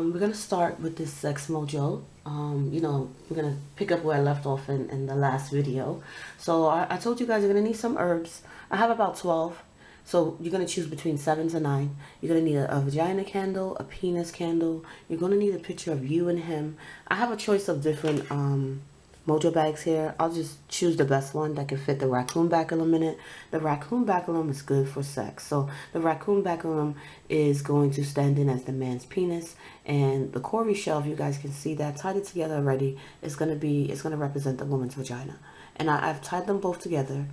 We're gonna start with this Sex Mojo. We're gonna pick up where I left off in the last video. So I told you guys you're gonna need some herbs. I have about 12. So you're gonna choose between 7 to 9. You're gonna need a vagina candle, a penis candle. You're gonna need a picture of you and him. I have a choice of different Mojo bags here. I'll just choose the best one that can fit the raccoon baculum in it. The raccoon baculum is good for sex. So the raccoon baculum is going to stand in as the man's penis, and the Corey shell, if you guys can see that, tied it together already, is gonna represent the woman's vagina. And I've tied them both together.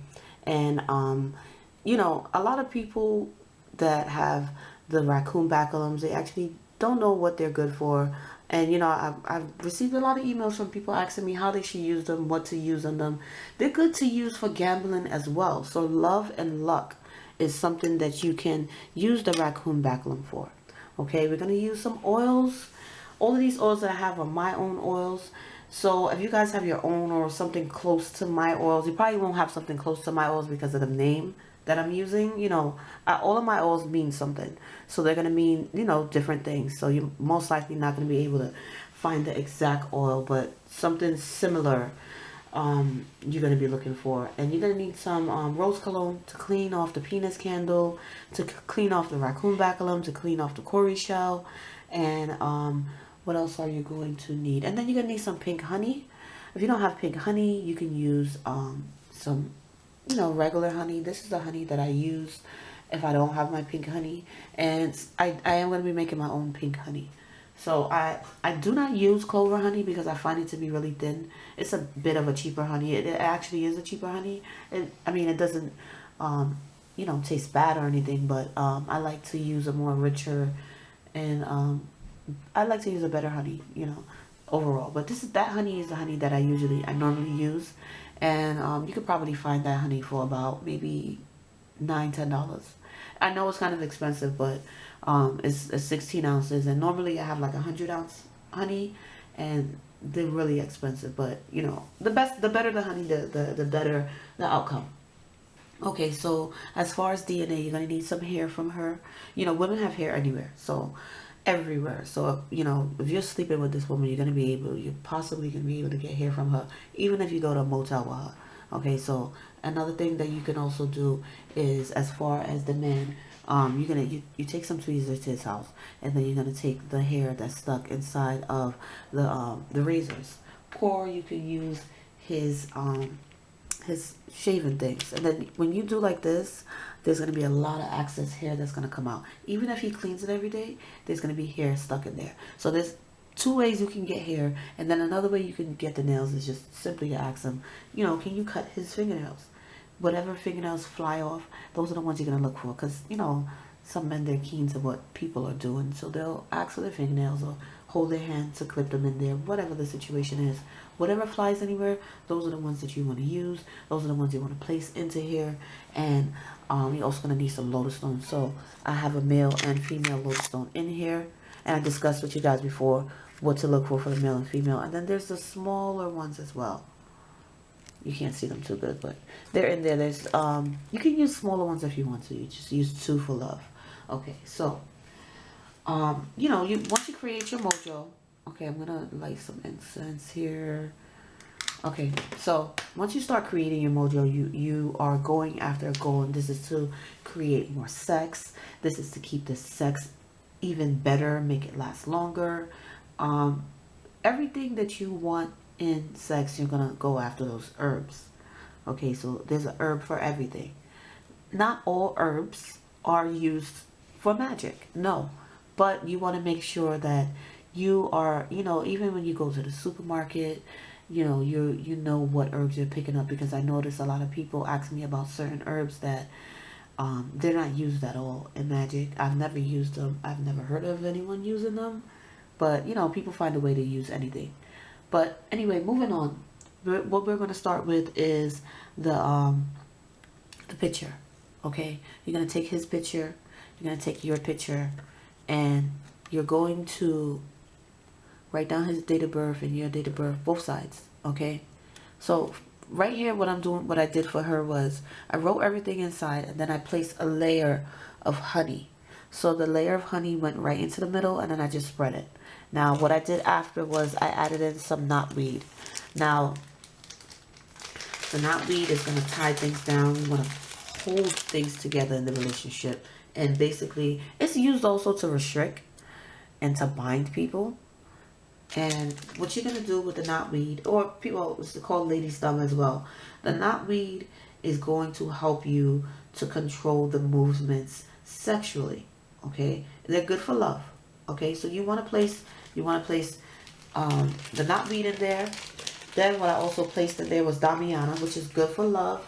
And a lot of people that have the raccoon baculums, they actually don't know what they're good for. And I've received a lot of emails from people asking me how they should use them, what to use on them. They're good to use for gambling as well. So love and luck is something that you can use the raccoon baculum for. Okay, we're going to use some oils. All of these oils that I have are my own oils. So if you guys have your own or something close to my oils, you probably won't have something close to my oils because of the name that I'm using. All of my oils mean something. So they're going to mean, different things. So you're most likely not going to be able to find the exact oil, but something similar you're going to be looking for. And you're going to need some rose cologne to clean off the penis candle, to clean off the raccoon baculum, to clean off the Corey shell. And what else are you going to need? And then you're going to need some pink honey. If you don't have pink honey, you can use some regular honey. This is the honey that I use if I don't have my pink honey. And I am going to be making my own pink honey. So I do not use clover honey because I find it to be really thin. It's a bit of a cheaper honey. It actually is a cheaper honey. It doesn't, taste bad or anything, but I like to use a more richer and I like to use a better honey, overall. But that honey is the honey that I normally use. And you could probably find that honey for about maybe $9-10. I know it's kind of expensive, but it's 16 ounces, and normally I have like 100-ounce honey, and they're really expensive. But the better the honey, the better the outcome. Okay, so as far as DNA, you're gonna need some hair from her. Women have hair anywhere, so everywhere. So if you're sleeping with this woman, you're possibly gonna be able to get hair from her, even if you go to a motel with her. Okay, so another thing that you can also do is, as far as the man, you take some tweezers to his house, and then you're gonna take the hair that's stuck inside of the razors, or you can use his shaving things. And then when you do like this, there's going to be a lot of excess hair that's going to come out. Even if he cleans it every day, there's going to be hair stuck in there. So there's two ways you can get hair. And then another way you can get the nails is just simply to ask him, can you cut his fingernails? Whatever fingernails fly off, those are the ones you're going to look for. Because, some men, they're keen to what people are doing. So they'll ask for their fingernails or hold their hand to clip them in there, whatever the situation is. Whatever flies anywhere, those are the ones that you want to use. Those are the ones you want to place into here. And you're also going to need some lotus stones. So I have a male and female lotus stone in here. And I discussed with you guys before what to look for the male and female. And then there's the smaller ones as well. You can't see them too good, but they're in there. There's you can use smaller ones if you want to. You just use 2 for love. Okay, so once you create your mojo. Okay, I'm gonna light some incense here. Okay, so once you start creating your mojo, you are going after a goal, and this is to create more sex. This is to keep the sex even better, make it last longer. Everything that you want in sex, you're gonna go after those herbs. Okay, so there's an herb for everything. Not all herbs are used for magic, no, but you want to make sure that you are, even when you go to the supermarket, you know what herbs you're picking up, because I notice a lot of people ask me about certain herbs that they're not used at all in magic. I've never used them. I've never heard of anyone using them, but people find a way to use anything. But anyway, moving on. What we're going to start with is the picture. Okay, you're going to take his picture, you're going to take your picture, and you're going to write down his date of birth and your date of birth, both sides. Okay, so right here, what I did for her was I wrote everything inside, and then I placed a layer of honey. So the layer of honey went right into the middle, and then I just spread it. Now what I did after was I added in some knotweed. Now the knotweed is going to tie things down. We want to hold things together in the relationship. And basically, it's used also to restrict and to bind people. And what you're going to do with the knotweed, or people, it's called lady's thumb as well. The knotweed is going to help you to control the movements sexually. Okay, they're good for love. Okay, so you want to place the knotweed in there. Then what I also placed in there was Damiana, which is good for love.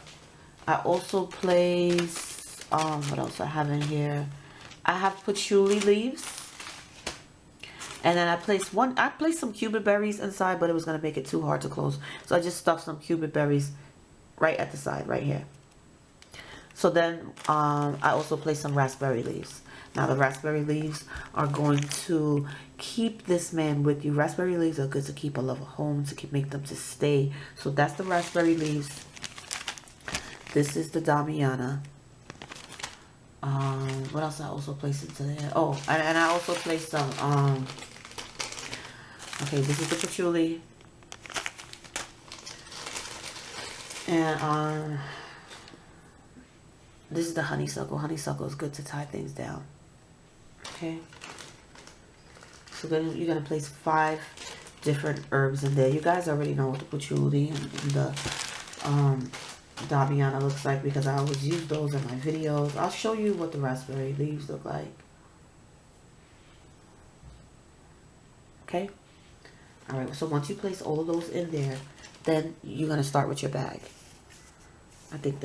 I also place what else I have in here? I have patchouli leaves. And then I placed some cupid berries inside, but it was going to make it too hard to close. So I just stuffed some cupid berries right at the side, right here. So then I also placed some raspberry leaves. Now the raspberry leaves are going to keep this man with you. Raspberry leaves are good to keep a lover home, to make them to stay. So that's the raspberry leaves. This is the Damiana. What else I also placed into there? Oh, and I also placed some okay, this is the patchouli. And this is the honeysuckle. Honeysuckle is good to tie things down. Okay. So then you're going to place 5 different herbs in there. You guys already know what the patchouli and the Damiana looks like, because I always use those in my videos. I'll show you what the raspberry leaves look like. Okay. All right. So once you place all of those in there, then you're going to start with your bag. I think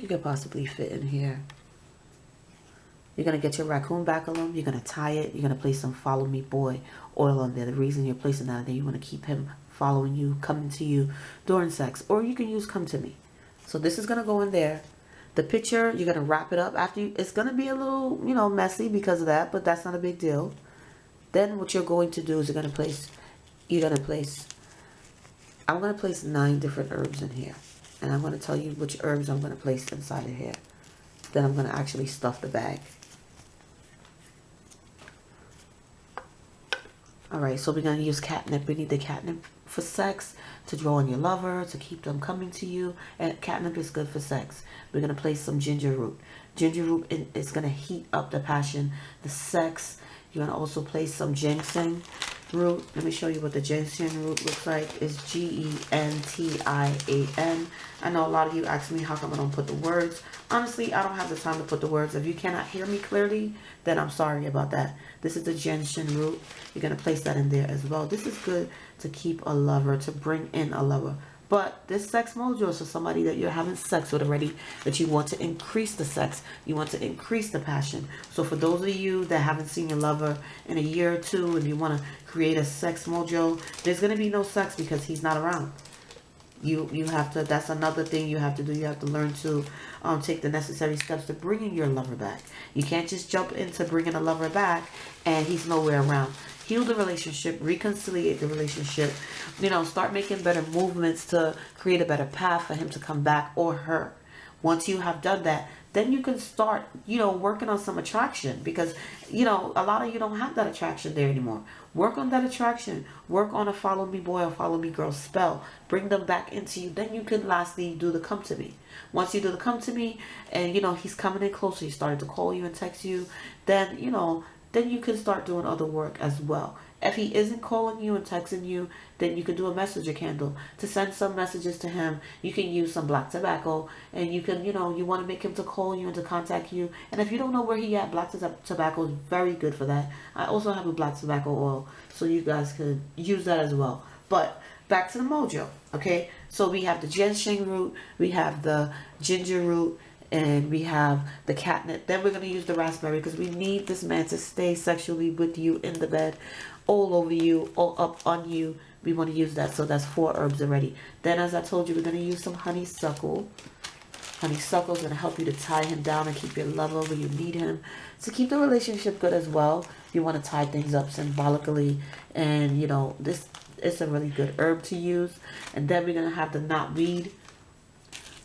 you could possibly fit in here. You're going to get your raccoon bacillum. You're going to tie it. You're going to place some Follow Me Boy oil on there. The reason you're placing that there, you want to keep him following you, coming to you during sex. Or you can use Come To Me. So this is going to go in there. The picture, you're going to wrap it up. It's going to be a little, messy because of that, but that's not a big deal. Then what you're going to do is I'm going to place 9 different herbs in here. And I'm going to tell you which herbs I'm going to place inside of here. Then I'm going to actually stuff the bag. Alright, so we're going to use catnip. We need the catnip for sex, to draw on your lover, to keep them coming to you. And catnip is good for sex. We're going to place some ginger root. Ginger root is going to heat up the passion, the sex. You're going to also place some ginseng root. Let me show you what the ginseng root looks like. It's G-E-N-T-I-A-N. I know a lot of you ask me how come I don't put the words. Honestly, I don't have the time to put the words. If you cannot hear me clearly, then I'm sorry about that. This is the ginseng root. You're going to place that in there as well. This is good to keep a lover, to bring in a lover. But this sex mojo is for somebody that you're having sex with already, that you want to increase the sex. You want to increase the passion. So for those of you that haven't seen your lover in a year or two and you want to create a sex mojo, there's going to be no sex because he's not around. You have to, that's another thing you have to do. You have to learn to take the necessary steps to bringing your lover back. You can't just jump into bringing a lover back and he's nowhere around. Heal the relationship, reconciliate the relationship, start making better movements to create a better path for him to come back, or her. Once you have done that, then you can start, working on some attraction, because, a lot of you don't have that attraction there anymore. Work on that attraction. Work on a Follow Me Boy or Follow Me Girl spell. Bring them back into you. Then you can lastly do the Come To Me. Once you do the Come To Me and, he's coming in closer, he started to call you and text you, then, then you can start doing other work as well. If he isn't calling you and texting you, then you can do a messenger candle to send some messages to him. You can use some black tobacco, and you can, you want to make him to call you and to contact you. And if you don't know where he at, black tobacco is very good for that. I also have a black tobacco oil, so you guys could use that as well. But back to the mojo, okay? So we have the ginseng root, we have the ginger root, and we have the catnip. Then we're going to use the raspberry, because we need this man to stay sexually with you in the bed, all over you, all up on you. We want to use that. So that's 4 herbs already. Then, as I told you, we're going to use some honeysuckle. Honeysuckle is going to help you to tie him down and keep your lover where you need him, to keep the relationship good as well. You want to tie things up symbolically, and this is a really good herb to use. And then we're going to have the knotweed.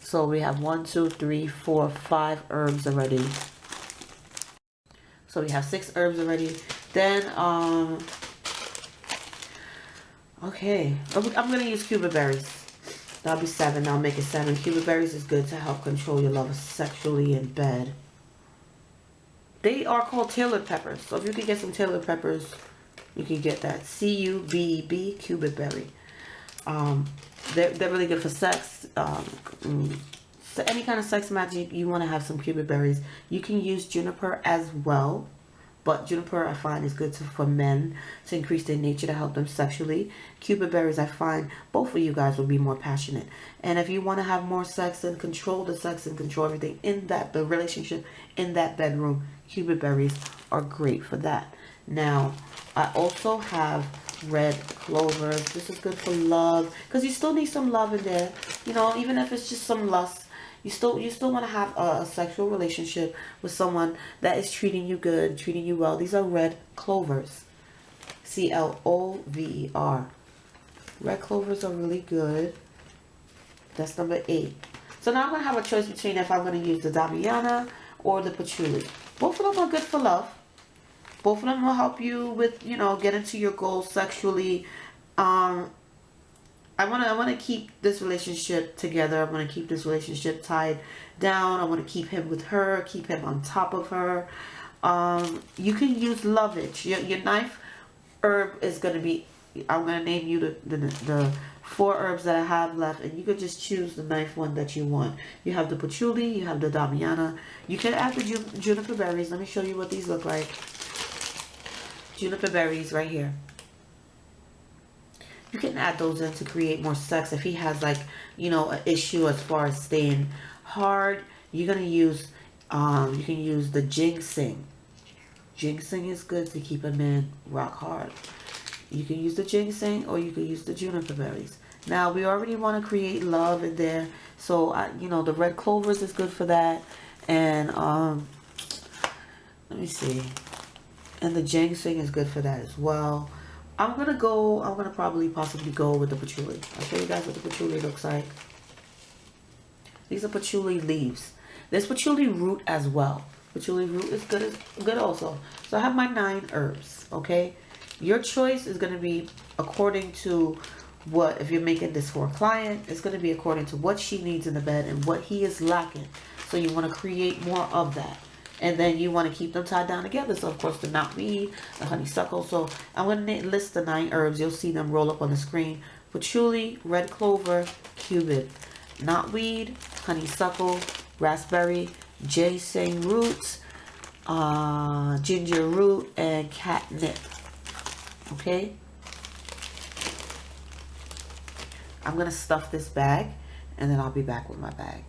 So we have 1, 2, 3, 4, 5 herbs already. So we have 6 herbs already. Then, okay, I'm going to use cuba berries. That'll be 7. I'll make it 7. Cuba berries is good to help control your lover sexually in bed. They are called Taylor peppers. So if you can get some Taylor peppers, you can get that. C-U-B-E-B, cuba berry. They're really good for sex. So any kind of sex magic, you want to have some cuba berries. You can use juniper as well. But juniper, I find, is good for men to increase their nature, to help them sexually. Cuba berries, I find, both of you guys will be more passionate. And if you want to have more sex and control the sex and control everything in the relationship, in that bedroom, cuba berries are great for that. Now, I also have red clovers. This is good for love, because you still need some love in there. You know, even if it's just some lust. You still want to have a sexual relationship with someone that is treating you good, treating you well. These are red clovers. C-L-O-V-E-R. Red clovers are really good. That's number 8. So now I'm going to have a choice between if I'm going to use the Damiana or the patchouli. Both of them are good for love. Both of them will help you with, you know, getting to your goals sexually. I want to keep this relationship together. I want to keep this relationship tied down. I want to keep him with her, keep him on top of her. You can use lovage. Your knife herb is going to be, I'm going to name you the 4 herbs that I have left, and you could just choose the knife one that you want. You have the patchouli, you have the Damiana. You can add the juniper berries. Let me show you what these look like. Juniper berries right here. You can add those in to create more sex. If he has, like, you know, an issue as far as staying hard, you're going to use, you can use the ginseng. Ginseng is good to keep a man rock hard. You can use the ginseng or you can use the juniper berries. Now, we already want to create love in there. So, you know, the red clovers is good for that. And, let me see. And the ginseng is good for that as well. I'm going to probably possibly go with the patchouli. I'll show you guys what the patchouli looks like. These are patchouli leaves. There's patchouli root as well. Patchouli root is good also. So I have my 9 herbs, okay? Your choice is going to be according to what, if you're making this for a client, it's going to be according to what she needs in the bed and what he is lacking. So you want to create more of that. And then you want to keep them tied down together. So, of course, the knotweed, the honeysuckle. So, I'm going to list the 9 herbs. You'll see them roll up on the screen. Patchouli, red clover, cupid, knotweed, honeysuckle, raspberry, ginseng roots, ginger root, and catnip. Okay? I'm going to stuff this bag, and then I'll be back with my bag.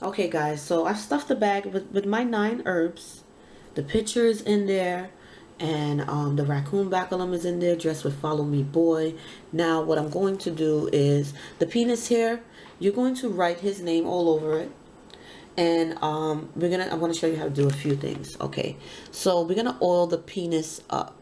Okay guys, so I've stuffed the bag with my 9 herbs. The picture is in there, and the raccoon bacillum is in there dressed with Follow Me Boy. Now what I'm going to do is, the penis here, you're going to write his name all over it. And I'm going to show you how to do a few things. Okay, so we're going to oil the penis up.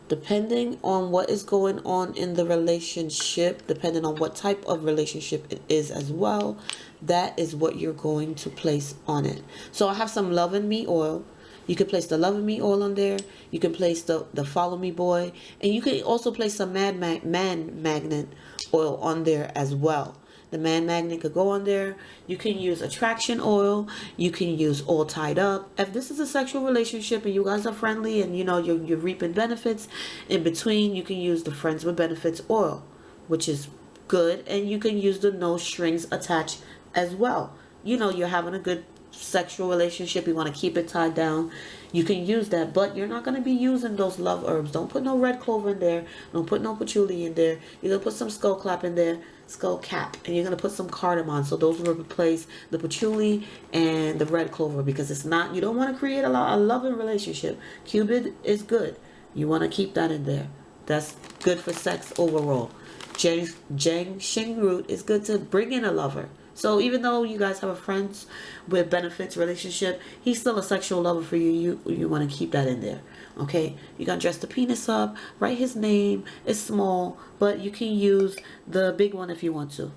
Depending on what is going on in the relationship, depending on what type of relationship it is as well, that is what you're going to place on it. So I have some Love and Me oil. You can place the Love and Me oil on there. You can place the Follow Me Boy. And you can also place some Man Magnet oil on there as well. The Man Magnet could go on there. You can use attraction oil. You can use All Tied Up. If this is a sexual relationship and you guys are friendly and you know you're reaping benefits in between, you can use the Friends with Benefits oil, which is good. And you can use the No Strings Attached as well. You know, you're having a good sexual relationship, you want to keep it tied down, you can use that, but you're not going to be using those love herbs. Don't put no red clover in there. Don't put no patchouli in there. You're going to put some skull cap in there, and you're going to put some cardamom. So those will replace the patchouli and the red clover, because it's not, you don't want to create a loving relationship. Cupid is good. You want to keep that in there. That's good for sex overall. Ginseng root is good to bring in a lover. So even though you guys have a Friends with Benefits relationship, he's still a sexual lover for you. You want to keep that in there. Okay? You're going to dress the penis up. Write his name. It's small, but you can use the big one if you want to.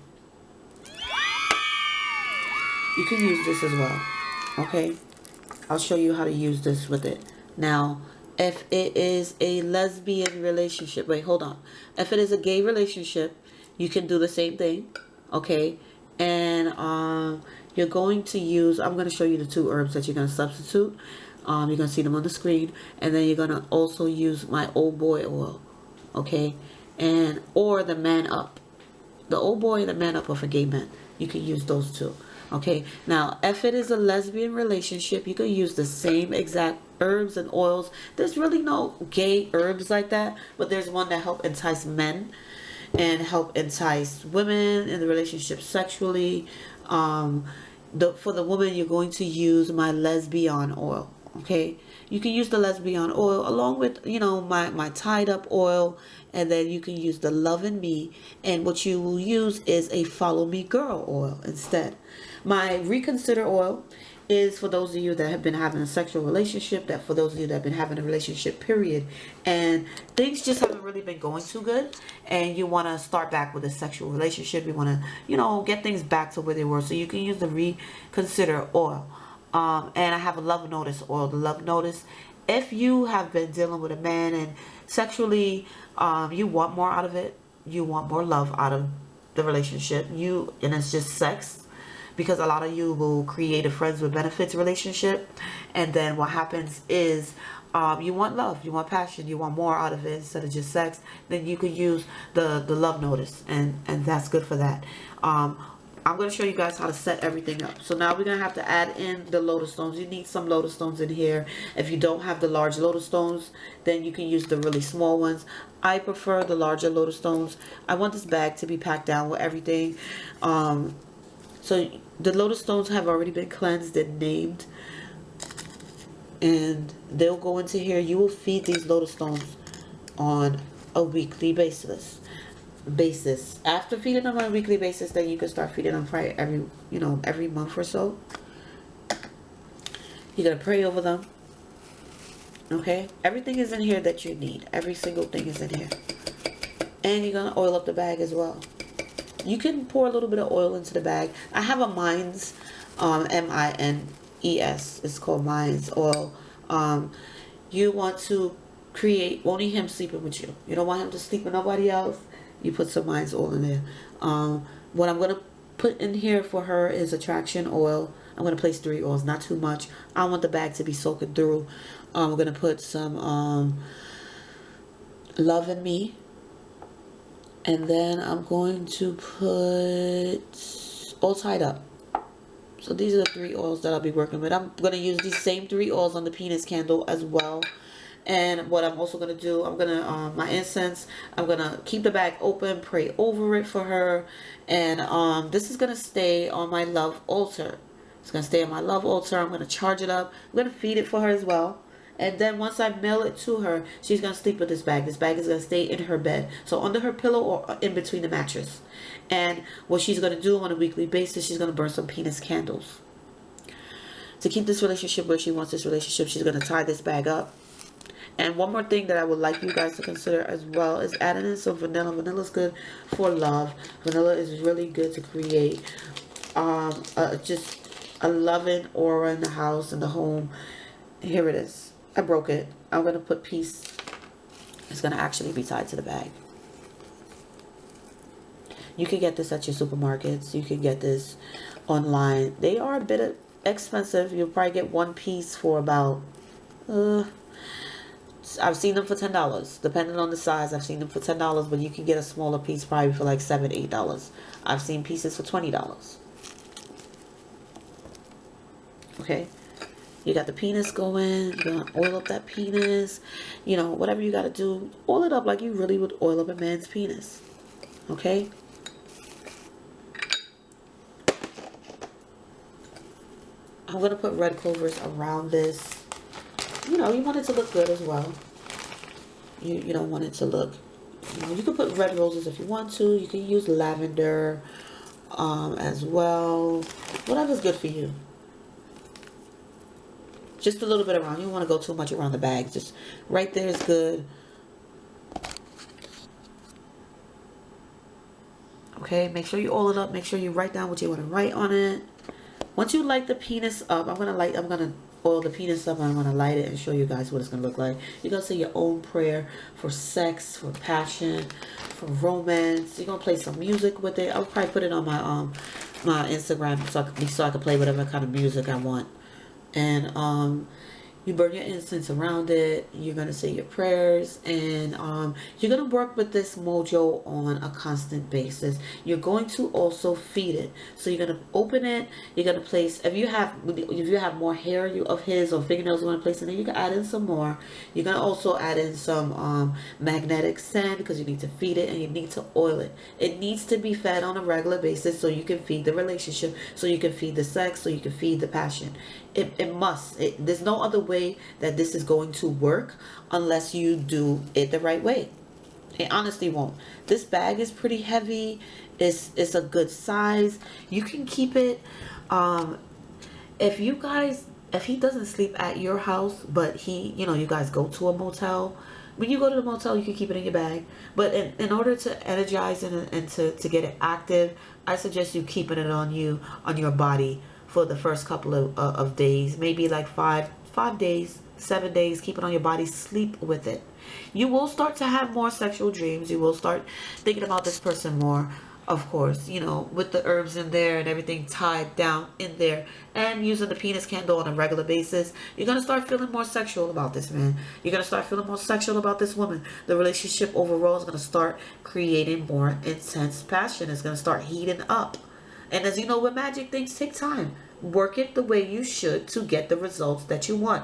You can use this as well. Okay? I'll show you how to use this with it. Now, if it is a lesbian relationship, wait, hold on. If it is a gay relationship, you can do the same thing, okay? And you're going to use, I'm going to show you the 2 herbs that you're going to substitute. You're going to see them on the screen. And then you're going to also use my old boy oil, okay? And, or the man up. The old boy and the man up are for gay men. You can use those 2. Okay, now if it is a lesbian relationship, you can use the same exact herbs and oils. There's really no gay herbs like that, but there's one that help entice men and help entice women in the relationship sexually. For the woman, you're going to use my lesbian oil. Okay, you can use the lesbian oil along with, you know, my tied up oil, and then you can use the Love in Me, and what you will use is a Follow Me Girl oil instead. My Reconsider oil is for those of you that have been having a sexual relationship, that for those of you that have been having a relationship period, and things just haven't really been going too good, and you want to start back with a sexual relationship. You want to, you know, get things back to where they were, so you can use the Reconsider oil. And I have a Love Notice oil. The Love Notice, if you have been dealing with a man and sexually you want more out of it, you want more love out of the relationship, and it's just sex, because a lot of you will create a friends with benefits relationship, and then what happens is you want love, you want passion, you want more out of it instead of just sex. Then you could use the Love Notice, and that's good for that. I'm going to show you guys how to set everything up. So now we're going to have to add in the lotus stones. You need some lotus stones in here. If you don't have the large lotus stones, then you can use the really small ones. I prefer the larger lotus stones. I want this bag to be packed down with everything. So the lotus stones have already been cleansed and named, and they'll go into here. You will feed these lotus stones on a weekly basis. After feeding them on a weekly basis, then you can start feeding them probably every month or so. You're gonna pray over them. Okay, everything is in here that you need. Every single thing is in here, and you're gonna oil up the bag as well. You can pour a little bit of oil into the bag. I have a Mines, M-I-N-E-S. It's called Mines oil. You want to create only him sleeping with you. You don't want him to sleep with nobody else. You put some Mines oil in there. What I'm going to put in here for her is attraction oil. I'm going to place 3 oils, not too much. I want the bag to be soaking through. I'm going to put some Love in Me. And then I'm going to put All Tied Up. So these are the 3 oils that I'll be working with. I'm going to use these same 3 oils on the penis candle as well. And what I'm also going to do, I'm going to, my incense, I'm going to keep the bag open, pray over it for her. And this is going to stay on my love altar. It's going to stay on my love altar. I'm going to charge it up. I'm going to feed it for her as well. And then once I mail it to her, she's going to sleep with this bag. This bag is going to stay in her bed. So under her pillow or in between the mattress. And what she's going to do on a weekly basis, she's going to burn some penis candles. To keep this relationship where she wants this relationship, she's going to tie this bag up. And one more thing that I would like you guys to consider as well is adding in some vanilla. Vanilla is good for love. Vanilla is really good to create just a loving aura in the house, in the home. Here it is. I broke it. I'm going to put peace. It's going to actually be tied to the bag. You can get this at your supermarkets. You can get this online. They are a bit expensive. You'll probably get one piece for about... I've seen them for $10. Depending on the size, I've seen them for $10. But you can get a smaller piece probably for like $7, $8. I've seen pieces for $20. Okay. You got the penis going. You're going to oil up that penis. You know, whatever you got to do. Oil it up like you really would oil up a man's penis. Okay. I'm going to put red clovers around this. You know, you want it to look good as well. You don't want it to look... You know, you can put red roses if you want to. You can use lavender as well. Whatever's good for you. Just a little bit around. You don't want to go too much around the bag. Just right there is good. Okay, make sure you oil it up. Make sure you write down what you want to write on it. Once you light the penis up, I'm gonna oil the penis up. I'm going to light it and show you guys what it's going to look like. You're going to say your own prayer for sex, for passion, for romance. You're going to play some music with it. I'll probably put it on my Instagram so I can play whatever kind of music I want. And you burn your incense around it. You're going to say your prayers. And you're going to work with this mojo on a constant basis. You're going to also feed it. So you're going to open it. You're going to place, if you have more hair of his or fingernails you want to place in there, you can add in some more. You're going to also add in some magnetic sand, because you need to feed it and you need to oil it. It needs to be fed on a regular basis so you can feed the relationship, so you can feed the sex, so you can feed the passion. It must. There's no other way that this is going to work unless you do it the right way. It honestly won't. This bag is pretty heavy. It's a good size. You can keep it. If he doesn't sleep at your house, but you guys go to a motel. When you go to the motel, you can keep it in your bag. But in order to energize it and to get it active, I suggest you keeping it on your body for the first couple of days, maybe like 5 days, 7 days. Keep it on your body. Sleep with it. You will start to have more sexual dreams. You will start thinking about this person more, of course, with the herbs in there and everything tied down in there, and using the penis candle on a regular basis. You're going to start feeling more sexual about this man. You're going to start feeling more sexual about this woman. The relationship overall is going to start creating more intense passion. It's going to start heating up. And as you know, with magic, things take time. Work it the way you should to get the results that you want.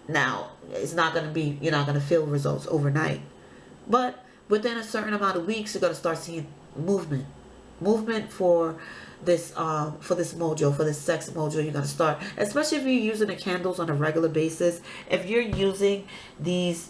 Now, it's not going to be, you're not going to feel results overnight. But within a certain amount of weeks, you're going to start seeing movement. Movement for this mojo, for this sex mojo. You're going to start, especially if you're using the candles on a regular basis. If you're using these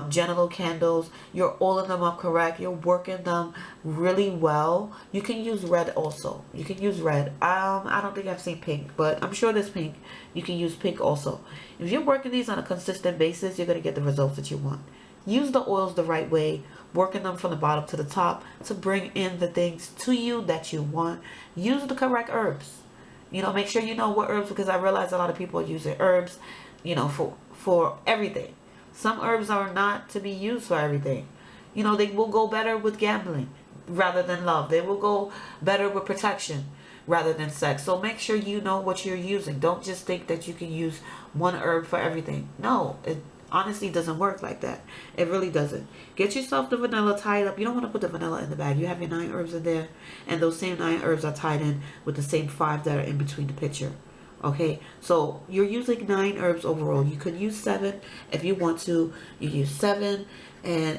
genital candles, you're oiling them up correct, you're working them really well. You can use red also. You can use red. I don't think I've seen pink, but I'm sure there's pink. You can use pink also. If you're working these on a consistent basis, you're going to get the results that you want. Use the oils the right way, working them from the bottom to the top to bring in the things to you that you want. Use the correct herbs. Make sure you know what herbs, because I realize a lot of people are using herbs, for everything. Some herbs are not to be used for everything. They will go better with gambling rather than love. They will go better with protection rather than sex. So make sure you know what you're using. Don't just think that you can use one herb for everything. No, it honestly doesn't work like that. It really doesn't. Get yourself the vanilla tied up. You don't want to put the vanilla in the bag. You have your 9 herbs in there, and those same 9 herbs are tied in with the same 5 that are in between the picture. Okay, so you're using 9 herbs overall. You could use 7 if you want to. You use 7, and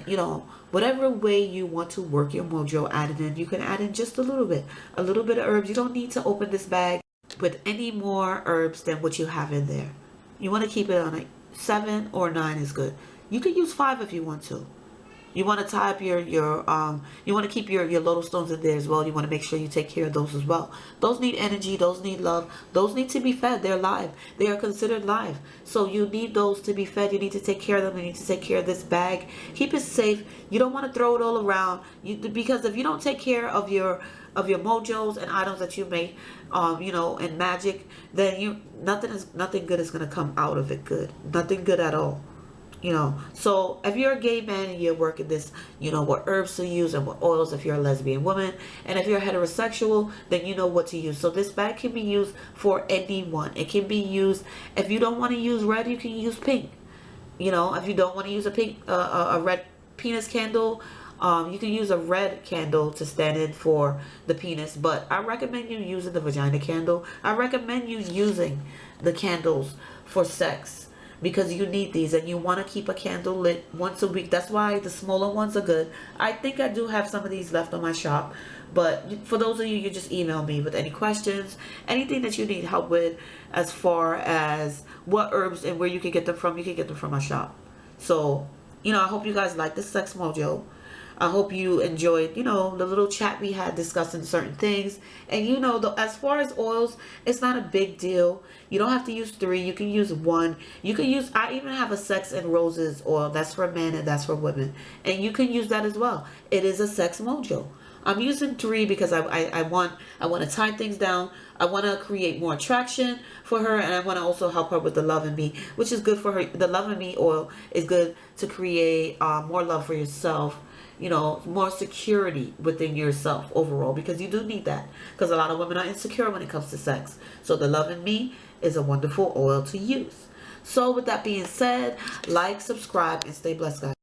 whatever way you want to work your mojo, add it in. You can add in just a little bit of herbs. You don't need to open this bag with any more herbs than what you have in there. You want to keep it on a 7 or 9 is good. You can use 5 if you want to. You want to tie up you want to keep your lotus stones in there as well. You want to make sure you take care of those as well. Those need energy. Those need love. Those need to be fed. They're live. They are considered live. So you need those to be fed. You need to take care of them. You need to take care of this bag. Keep it safe. You don't want to throw it all around. Because if you don't take care of your mojos and items that you make, in magic, then nothing good is going to come out of it good. Nothing good at all. So if you're a gay man and you're working this, what herbs to use and what oils if you're a lesbian woman. And if you're heterosexual, then you know what to use. So this bag can be used for anyone. It can be used, if you don't want to use red, you can use pink. If you don't want to use a red penis candle, you can use a red candle to stand in for the penis. But I recommend you using the vagina candle. I recommend you using the candles for sex, because you need these, and you want to keep a candle lit once a week. That's why the smaller ones are good. I think I do have some of these left on my shop, but for those of you, you just email me with any questions, anything that you need help with as far as what herbs and where you can get them from. You can get them from my shop. So I hope you guys like this Sex Mojo. I hope you enjoyed, the little chat we had discussing certain things. And as far as oils, it's not a big deal. You don't have to use 3. You can use 1. You can use, I even have a Sex and Roses oil. That's for men and that's for women. And you can use that as well. It is a Sex Mojo. I'm using 3 because I want to tie things down. I want to create more attraction for her, and I want to also help her with the Love in Me, which is good for her. The Love in Me oil is good to create more love for yourself, you know, more security within yourself overall, because you do need that, because a lot of women are insecure when it comes to sex. So the Love in Me is a wonderful oil to use. So with that being said, like, subscribe, and stay blessed, guys.